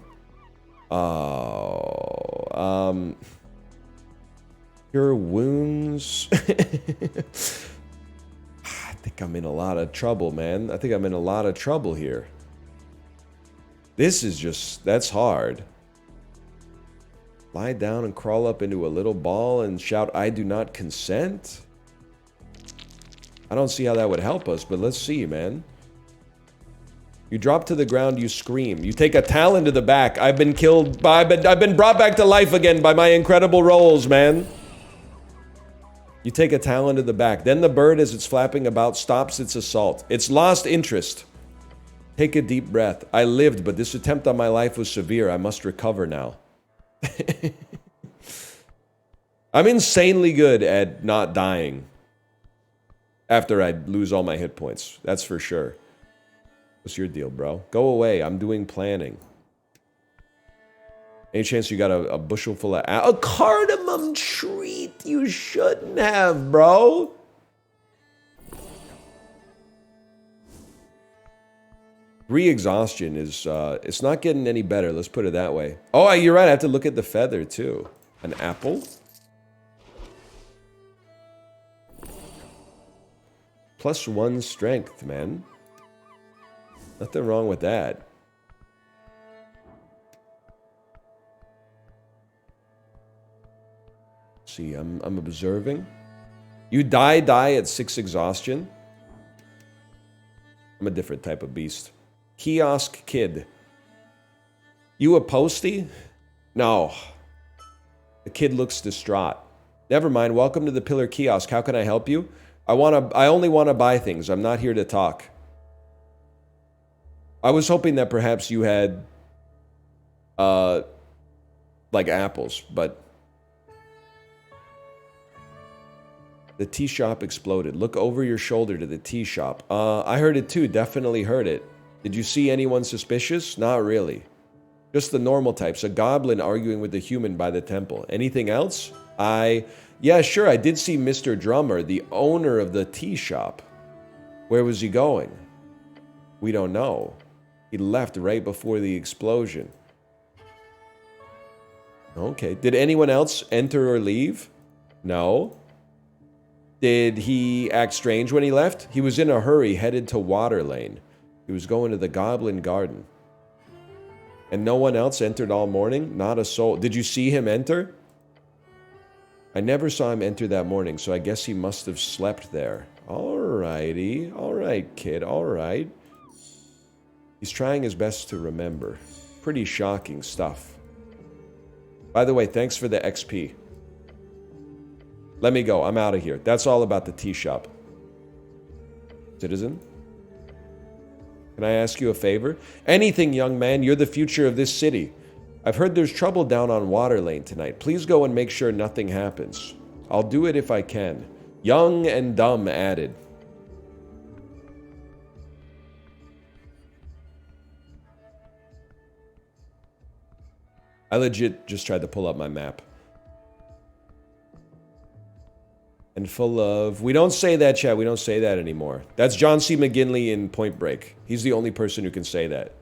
Cure wounds. I think I'm in a lot of trouble, man. I think I'm in a lot of trouble here. This is just, that's hard. Lie down and crawl up into a little ball and shout, I do not consent? I don't see how that would help us, but let's see, man. You drop to the ground, you scream. You take a talon to the back. I've been killed by, I've been brought back to life again by my incredible rolls, man. You take a talon to the back. Then the bird, as it's flapping about, stops its assault. It's lost interest. Take a deep breath. I lived, but this attempt on my life was severe. I must recover now. I'm insanely good at not dying after I lose all my hit points. That's for sure. What's your deal, bro? Go away. I'm doing planning. Any chance you got a bushel full of... A cardamom treat you shouldn't have, bro. Re-exhaustion is... it's not getting any better. Let's put it that way. Oh, you're right. I have to look at the feather, too. An apple? +1 strength, man. Nothing wrong with that. See, I'm observing. You die at 6 exhaustion. I'm a different type of beast. Kiosk kid. You a postie? No. The kid looks distraught. Never mind. Welcome to the Pillar Kiosk. How can I help you? I only want to buy things. I'm not here to talk. I was hoping that perhaps you had like apples, but the tea shop exploded. Look over your shoulder to the tea shop. I heard it too. Definitely heard it. Did you see anyone suspicious? Not really. Just the normal types. A goblin arguing with a human by the temple. Anything else? Yeah, sure. I did see Mr. Drummer, the owner of the tea shop. Where was he going? We don't know. He left right before the explosion. Okay. Did anyone else enter or leave? No. Did he act strange when he left? He was in a hurry, headed to Water Lane. He was going to the Goblin Garden. And no one else entered all morning? Not a soul. Did you see him enter? I never saw him enter that morning, so I guess he must have slept there. Alrighty. Alright, kid. Alright. He's trying his best to remember. Pretty shocking stuff. By the way, thanks for the XP. Let me go. I'm out of here. That's all about the tea shop. Citizen? Can I ask you a favor? Anything, young man. You're the future of this city. I've heard there's trouble down on Water Lane tonight. Please go and make sure nothing happens. I'll do it if I can. Young and dumb added. I legit just tried to pull up my map. And full of... We don't say that, chat. We don't say that anymore. That's John C. McGinley in Point Break. He's the only person who can say that.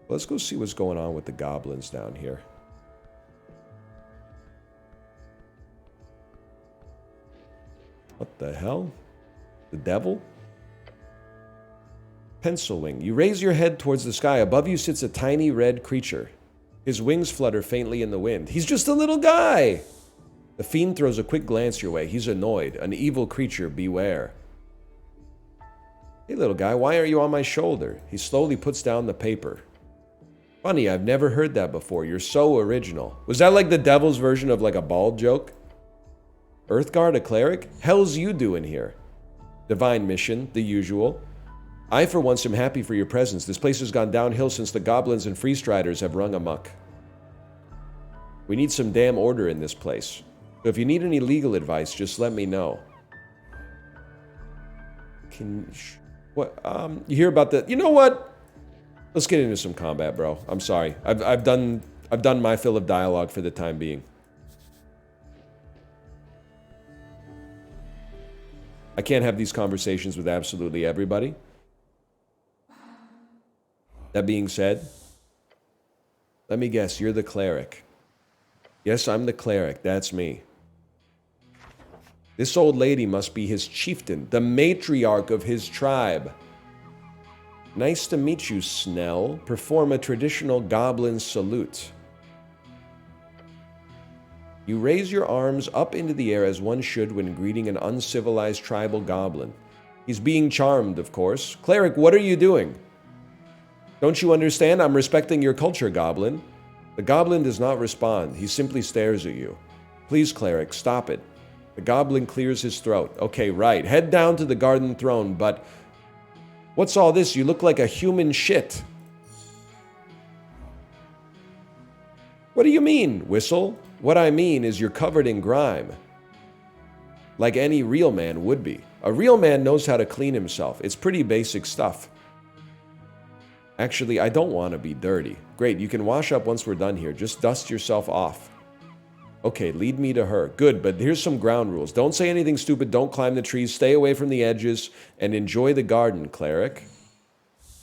Let's go see what's going on with the goblins down here. What the hell? The devil? Pencilwing. You raise your head towards the sky. Above you sits a tiny red creature. His wings flutter faintly in the wind. He's just a little guy! The fiend throws a quick glance your way. He's annoyed. An evil creature, beware. Hey, little guy, why aren't you on my shoulder? He slowly puts down the paper. Funny, I've never heard that before. You're so original. Was that like the devil's version of like a bald joke? Earthguard, a cleric? Hell's you doing here? Divine mission, the usual. I, for once, am happy for your presence. This place has gone downhill since the goblins and freestriders have rung amok. We need some damn order in this place. So if you need any legal advice, just let me know. What? You hear about the... You know what? Let's get into some combat, bro. I'm sorry. I've done my fill of dialogue for the time being. I can't have these conversations with absolutely everybody. That being said, let me guess, you're the cleric. Yes, I'm the cleric. That's me. This old lady must be his chieftain, the matriarch of his tribe. Nice to meet you, Snell. Perform a traditional goblin salute. You raise your arms up into the air as one should when greeting an uncivilized tribal goblin. He's being charmed, of course. Cleric, what are you doing? Don't you understand? I'm respecting your culture, goblin. The goblin does not respond. He simply stares at you. Please, cleric, stop it. The goblin clears his throat. Okay, right. Head down to the garden throne, but... What's all this? You look like a human shit. What do you mean, Whistle? What I mean is you're covered in grime. Like any real man would be. A real man knows how to clean himself. It's pretty basic stuff. Actually, I don't want to be dirty. Great, you can wash up once we're done here. Just dust yourself off. Okay, lead me to her. Good, but here's some ground rules. Don't say anything stupid, don't climb the trees, stay away from the edges, and enjoy the garden, cleric.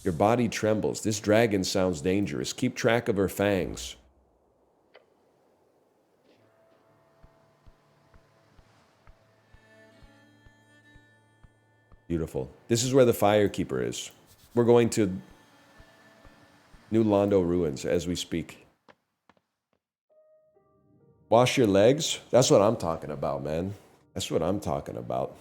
Your body trembles. This dragon sounds dangerous. Keep track of her fangs. Beautiful. This is where the Firekeeper is. We're going to New Londo Ruins as we speak. Wash your legs? That's what I'm talking about, man. That's what I'm talking about.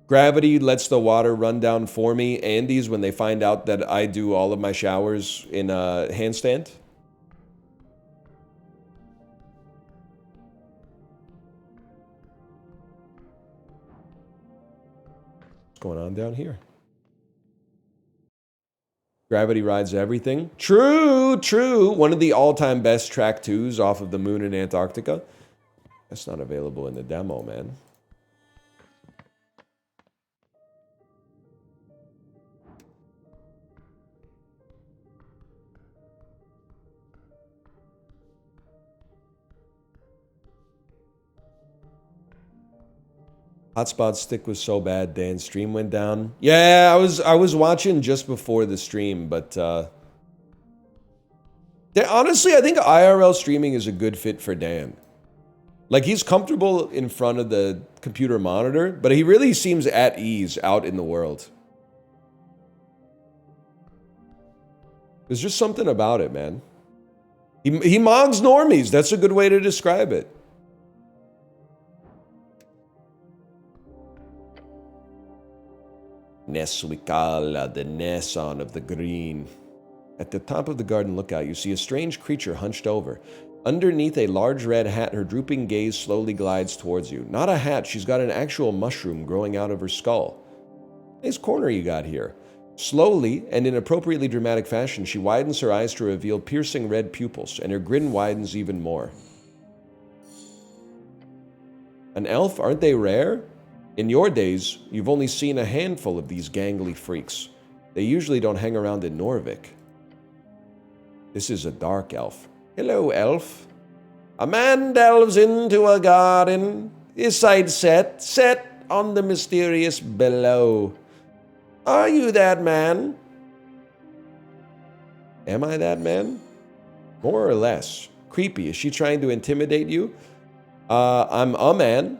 Gravity lets the water run down for me. Andes, when they find out that I do all of my showers in a handstand. What's going on down here? Gravity rides everything. True, true. One of the all-time best track 2s off of the moon in Antarctica. That's not available in the demo, man. Hotspot stick was so bad, Dan's stream went down. Yeah, I was watching just before the stream, but honestly, I think IRL streaming is a good fit for Dan. Like, he's comfortable in front of the computer monitor, but he really seems at ease out in the world. There's just something about it, man. He mogs normies. That's a good way to describe it. Neswikala, the Nesson of the green. At the top of the garden lookout, you see a strange creature hunched over. Underneath a large red hat, her drooping gaze slowly glides towards you. Not a hat, she's got an actual mushroom growing out of her skull. Nice corner you got here. Slowly, and in appropriately dramatic fashion, she widens her eyes to reveal piercing red pupils, and her grin widens even more. An elf? Aren't they rare? In your days, you've only seen a handful of these gangly freaks. They usually don't hang around in Norvik. This is a dark elf. Hello, elf. A man delves into a garden, his sight set on the mysterious below. Are you that man? Am I that man? More or less. Creepy. Is she trying to intimidate you? I'm a man.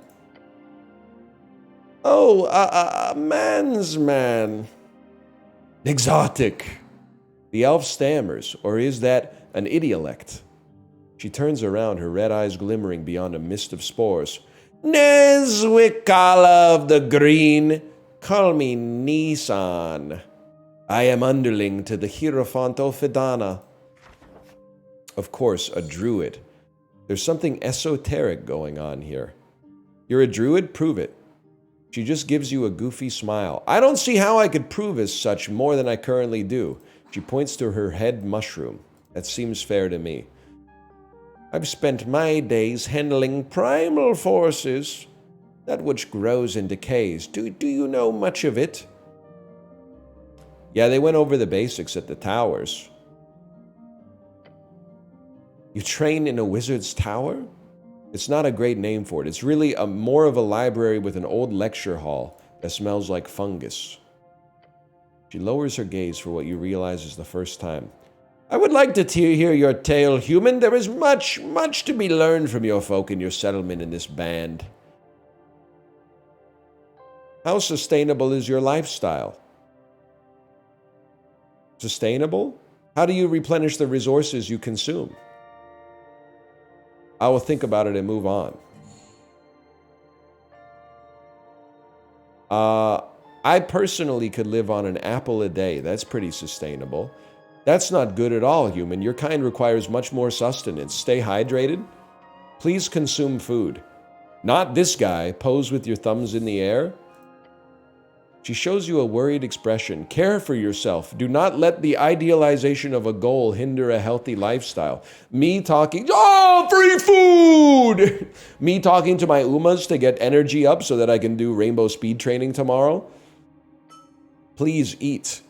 Oh, a man's man. Exotic. The elf stammers, or is that an idiolect? She turns around, her red eyes glimmering beyond a mist of spores. Nezwikala of the Green, call me Nisan. I am underling to the Hierophant Ophidana. Of course, a druid. There's something esoteric going on here. You're a druid? Prove it. She just gives you a goofy smile. I don't see how I could prove as such more than I currently do. She points to her head mushroom. That seems fair to me. I've spent my days handling primal forces, that which grows and decays. Do you know much of it? Yeah, they went over the basics at the towers. You train in a wizard's tower? It's not a great name for it. It's really more of a library with an old lecture hall that smells like fungus. She lowers her gaze for what you realize is the first time. I would like to hear your tale, human. There is much, much to be learned from your folk in your settlement in this band. How sustainable is your lifestyle? Sustainable? How do you replenish the resources you consume? I will think about it and move on. I personally could live on an apple a day. That's pretty sustainable. That's not good at all, human. Your kind requires much more sustenance. Stay hydrated. Please consume food. Not this guy. Pose with your thumbs in the air. She shows you a worried expression. Care for yourself. Do not let the idealization of a goal hinder a healthy lifestyle. Me talking, oh, free food! Me talking to my Umas to get energy up so that I can do rainbow speed training tomorrow. Please eat.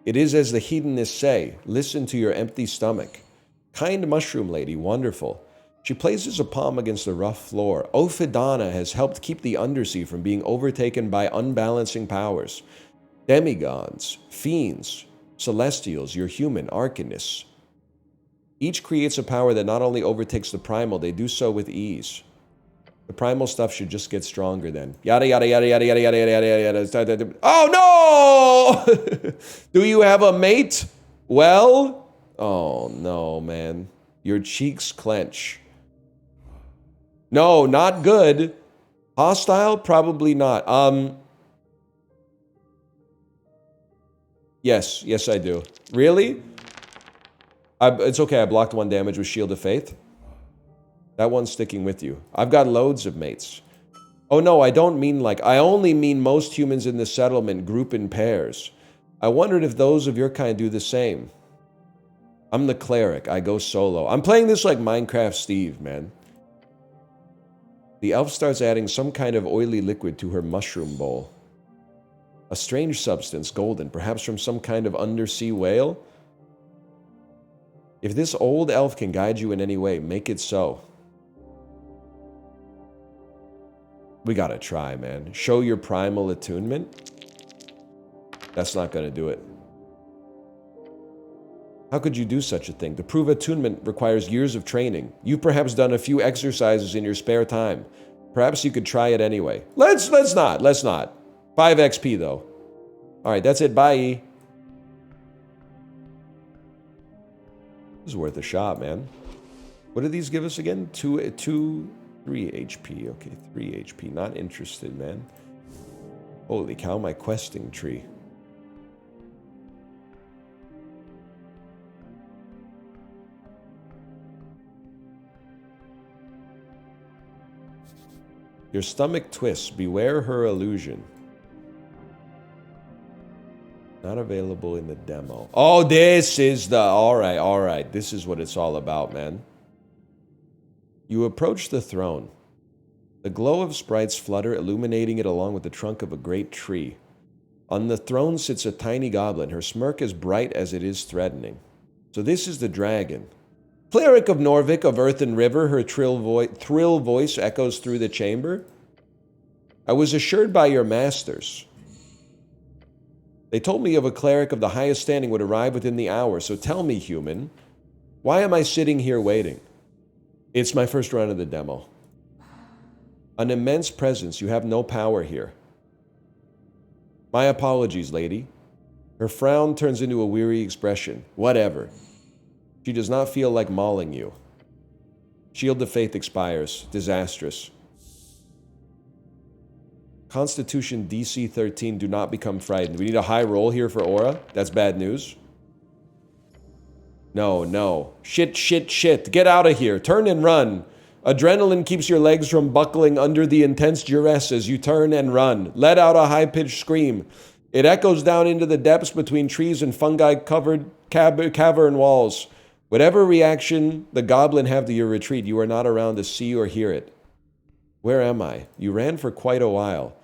It is as the hedonists say, listen to your empty stomach. Kind mushroom lady, wonderful. She places a palm against the rough floor. Ophidana has helped keep the undersea from being overtaken by unbalancing powers. Demigods, fiends, celestials, your human, arcanists. Each creates a power that not only overtakes the primal, they do so with ease. The primal stuff should just get stronger then. Yada, yada, yada, yada, yada, yada, yada, yada, yada. Oh, no! Do you have a mate? Well? Oh, no, man. Your cheeks clench. No, not good. Hostile? Probably not. Yes, I do. Really? It's okay, I blocked 1 damage with Shield of Faith. That one's sticking with you. I've got loads of mates. Oh no, I don't mean like... I only mean most humans in the settlement group in pairs. I wondered if those of your kind do the same. I'm the cleric. I go solo. I'm playing this like Minecraft Steve, man. The elf starts adding some kind of oily liquid to her mushroom bowl. A strange substance, golden, perhaps from some kind of undersea whale? If this old elf can guide you in any way, make it so. We gotta try, man. Show your primal attunement? That's not gonna do it. How could you do such a thing? To prove attunement requires years of training. You've perhaps done a few exercises in your spare time. Perhaps you could try it anyway. Let's not. 5 XP though. Alright, that's it. Bye. This is worth a shot, man. What do these give us again? 3 HP. Okay, 3 HP. Not interested, man. Holy cow, my questing tree. Your stomach twists. Beware her illusion. Not available in the demo. Oh, this is the... Alright. This is what it's all about, man. You approach the throne. The glow of sprites flutter, illuminating it along with the trunk of a great tree. On the throne sits a tiny goblin, her smirk as bright as it is threatening. So this is the dragon. Cleric of Norvik of Earth and River, her thrill voice echoes through the chamber. I was assured by your masters. They told me of a cleric of the highest standing would arrive within the hour, so tell me, human, why am I sitting here waiting? It's my first run of the demo. An immense presence, you have no power here. My apologies, lady. Her frown turns into a weary expression. Whatever. She does not feel like mauling you. Shield of Faith expires. Disastrous. Constitution DC 13, do not become frightened. We need a high roll here for aura. That's bad news. No. Shit. Get out of here. Turn and run. Adrenaline keeps your legs from buckling under the intense duress as you turn and run. Let out a high-pitched scream. It echoes down into the depths between trees and fungi-covered cavern walls. Whatever reaction the goblin have to your retreat, you are not around to see or hear it. Where am I? You ran for quite a while.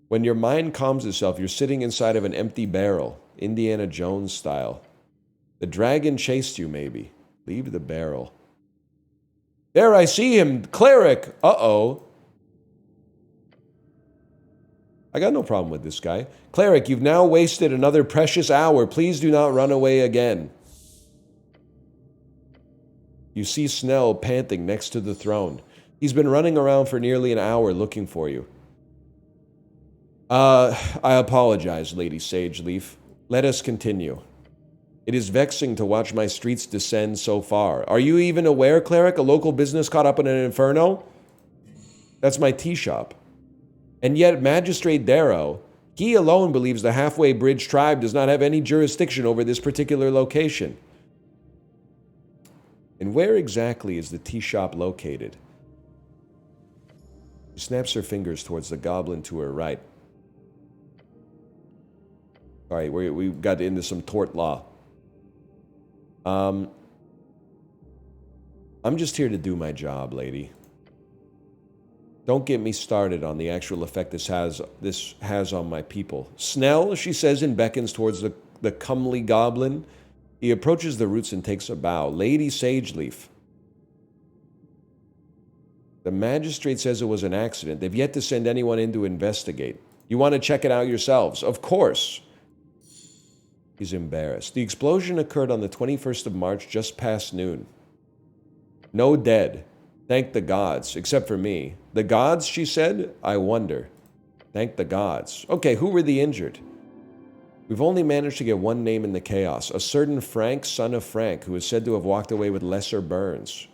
When your mind calms itself, you're sitting inside of an empty barrel, Indiana Jones style. The dragon chased you, maybe. Leave the barrel. There, I see him. Cleric. Uh-oh. I got no problem with this guy. Cleric, you've now wasted another precious hour. Please do not run away again. You see Snell panting next to the throne. He's been running around for nearly an hour looking for you. I apologize, Lady Sageleaf. Let us continue. It is vexing to watch my streets descend so far. Are you even aware, Cleric? A local business caught up in an inferno? That's my tea shop. And yet Magistrate Darrow, he alone believes the Halfway Bridge tribe does not have any jurisdiction over this particular location. And where exactly is the tea shop located? She snaps her fingers towards the goblin to her right. All right, we got into some tort law. I'm just here to do my job, lady. Don't get me started on the actual effect this has on my people. Snell, she says and beckons towards the comely goblin. He approaches the roots and takes a bow. Lady Sageleaf. The magistrate says it was an accident. They've yet to send anyone in to investigate. You want to check it out yourselves? Of course. He's embarrassed. The explosion occurred on the 21st of March, just past noon. No dead. Thank the gods, except for me. The gods, she said? I wonder. Thank the gods. Okay, who were the injured? We've only managed to get one name in the chaos. A certain Frank, son of Frank, who is said to have walked away with lesser burns.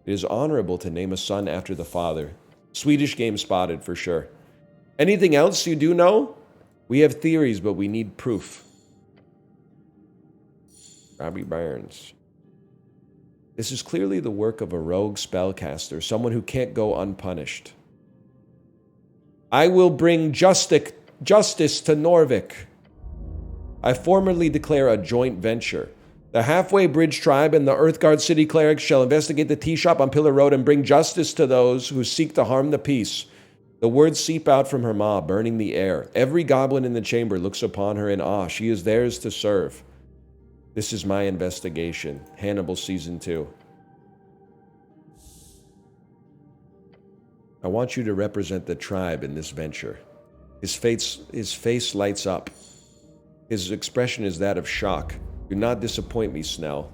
It is honorable to name a son after the father. Swedish game spotted, for sure. Anything else you do know? We have theories, but we need proof. Robbie Burns. This is clearly the work of a rogue spellcaster, someone who can't go unpunished. I will bring justice to Norvik. I formally declare a joint venture. The Halfway Bridge tribe and the Earthguard city clerics shall investigate the tea shop on Pillar Road and bring justice to those who seek to harm the peace. The words seep out from her maw, burning the air. Every goblin in the chamber looks upon her in awe. She is theirs to serve. This is my investigation. Hannibal Season 2. I want you to represent the tribe in this venture. His face lights up. His expression is that of shock. Do not disappoint me, Snell.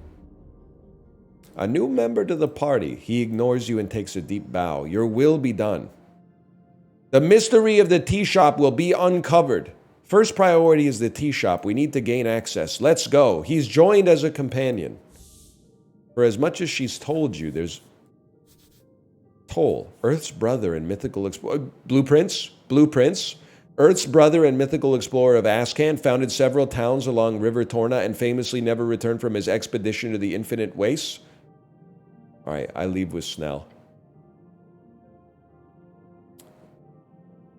A new member to the party. He ignores you and takes a deep bow. Your will be done. The mystery of the tea shop will be uncovered. First priority is the tea shop. We need to gain access. Let's go. He's joined as a companion. For as much as she's told you, there's Toll, Earth's brother and mythical explorer. Blueprints. Earth's brother and mythical explorer of Ascan founded several towns along River Torna and famously never returned from his expedition to the Infinite Wastes. All right, I leave with Snell.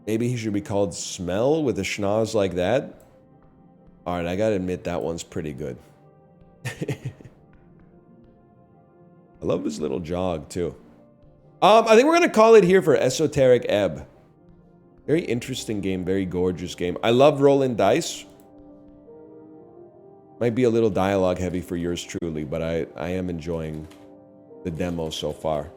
Maybe he should be called Smell with a schnoz like that. All right, I gotta admit that one's pretty good. I love his little jog too. I think we're gonna call it here for Esoteric Ebb. Very interesting game, very gorgeous game. I love rolling dice. Might be a little dialogue heavy for yours truly, but I am enjoying the demo so far.